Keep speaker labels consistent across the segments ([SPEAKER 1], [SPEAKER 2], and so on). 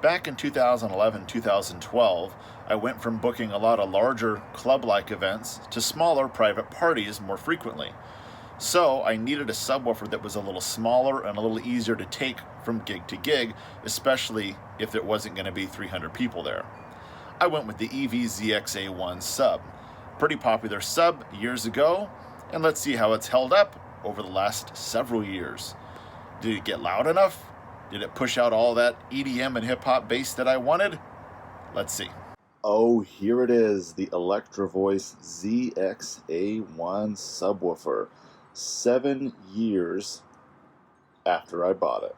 [SPEAKER 1] Back in 2011-2012, I went from booking a lot of larger club-like events to smaller private parties more frequently. So I needed a subwoofer that was a little smaller and a little easier to take from gig to gig, especially if there wasn't going to be 300 people there. I went with the EV ZXA1 sub. Pretty popular sub years ago, and let's see how it's held up over the last several years. Did it get loud enough? Did it push out all that EDM and hip-hop bass that I wanted? Let's see. Oh, here it is, the Electro Voice ZXA1 subwoofer. 7 years after I bought it.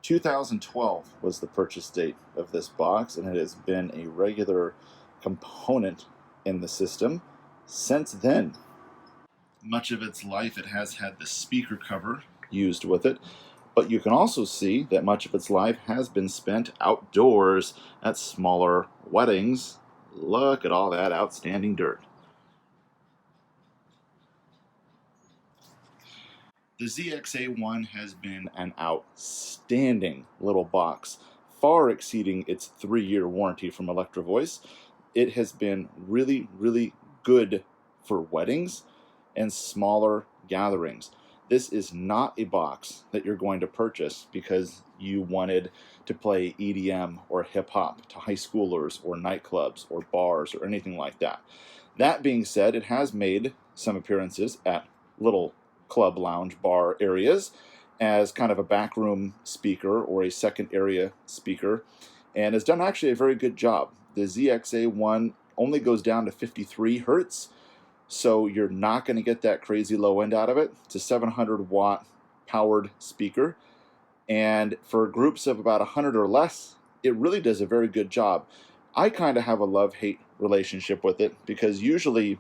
[SPEAKER 1] 2012 was the purchase date of this box, and it has been a regular component in the system since then. Much of its life it has had the speaker cover used with it, but you can also see that much of its life has been spent outdoors at smaller weddings. Look at all that outstanding dirt. The ZXA1 has been an outstanding little box, far exceeding its 3-year warranty from Electro Voice. It has been really, really good for weddings and smaller gatherings. This is not a box that you're going to purchase because you wanted to play EDM or hip-hop to high schoolers or nightclubs or bars or anything like that. That being said, it has made some appearances at little club lounge bar areas as kind of a backroom speaker or a second area speaker, and has done actually a very good job. The ZXA1 only goes down to 53 hertz, so you're not going to get that crazy low end out of it. It's a 700 watt powered speaker, and for groups of about 100 or less, it really does a very good job. I kind of have a love-hate relationship with it because usually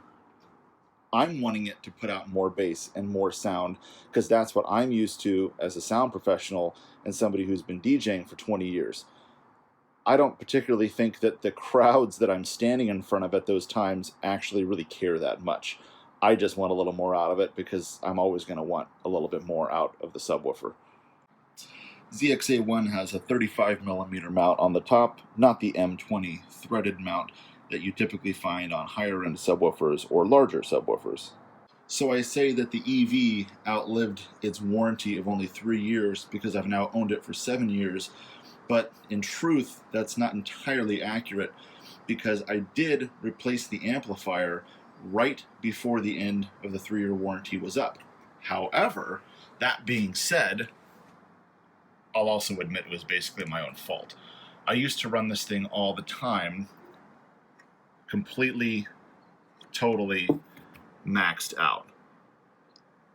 [SPEAKER 1] I'm wanting it to put out more bass and more sound because that's what I'm used to as a sound professional and somebody who's been DJing for 20 years. I don't particularly think that the crowds that I'm standing in front of at those times actually really care that much. I just want a little more out of it because I'm always going to want a little bit more out of the subwoofer. ZXA1 has a 35mm mount on the top, not the M20 threaded mount that you typically find on higher-end subwoofers or larger subwoofers. So I say that the EV outlived its warranty of only 3 years because I've now owned it for 7 years, but in truth, that's not entirely accurate because I did replace the amplifier right before the end of the 3-year warranty was up. However, that being said, I'll also admit it was basically my own fault. I used to run this thing all the time, completely, totally maxed out.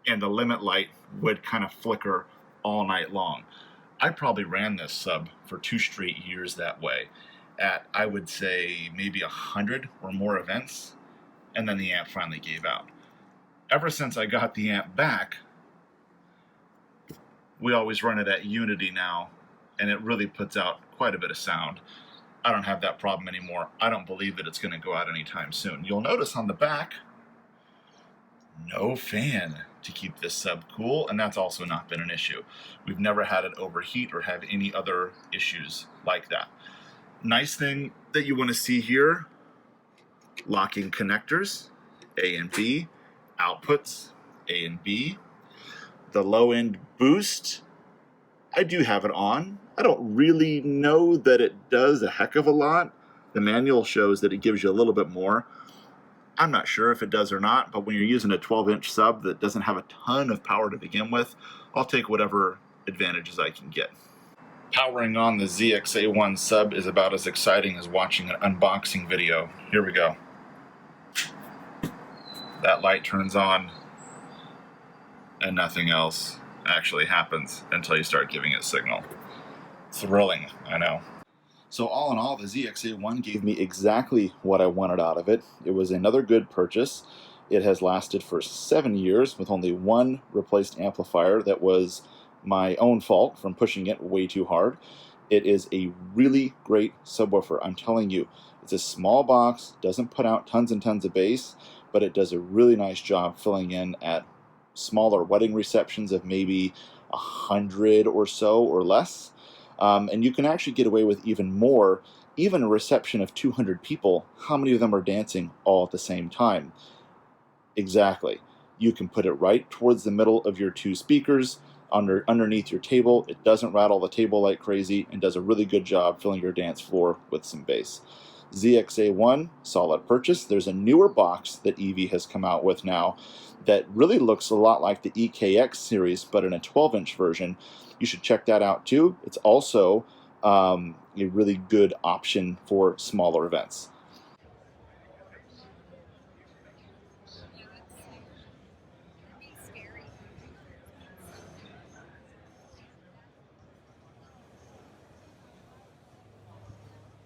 [SPEAKER 1] And the limit light would kind of flicker all night long. I probably ran this sub for 2 straight years that way at, I would say, maybe 100 or more events, and then the amp finally gave out. Ever since I got the amp back, we always run it at unity now, and it really puts out quite a bit of sound. I don't have that problem anymore. I don't believe that it's going to go out anytime soon. You'll notice on the back, no fan to keep this sub cool, and that's also not been an issue. We've never had it overheat or have any other issues like that. Nice thing that you want to see here, locking connectors, A and B, outputs, A and B. The low end boost, I do have it on. I don't really know that it does a heck of a lot. The manual shows that it gives you a little bit more. I'm not sure if it does or not, but when you're using a 12-inch sub that doesn't have a ton of power to begin with, I'll take whatever advantages I can get. Powering on the ZXA1 sub is about as exciting as watching an unboxing video. Here we go. That light turns on, and nothing else actually happens until you start giving it signal. Thrilling, I know. So all in all, the ZXA1 gave me exactly what I wanted out of it. It was another good purchase. It has lasted for 7 years with only one replaced amplifier that was my own fault from pushing it way too hard. It is a really great subwoofer, I'm telling you. It's a small box, doesn't put out tons and tons of bass, but it does a really nice job filling in at smaller wedding receptions of maybe 100 or so or less. And you can actually get away with even more. Even a reception of 200 people, how many of them are dancing all at the same time? Exactly. You can put it right towards the middle of your two speakers, underneath your table. It doesn't rattle the table like crazy and does a really good job filling your dance floor with some bass. ZXA1, solid purchase. There's a newer box that EV has come out with now that really looks a lot like the EKX series, but in a 12-inch version. You should check that out too. It's also a really good option for smaller events.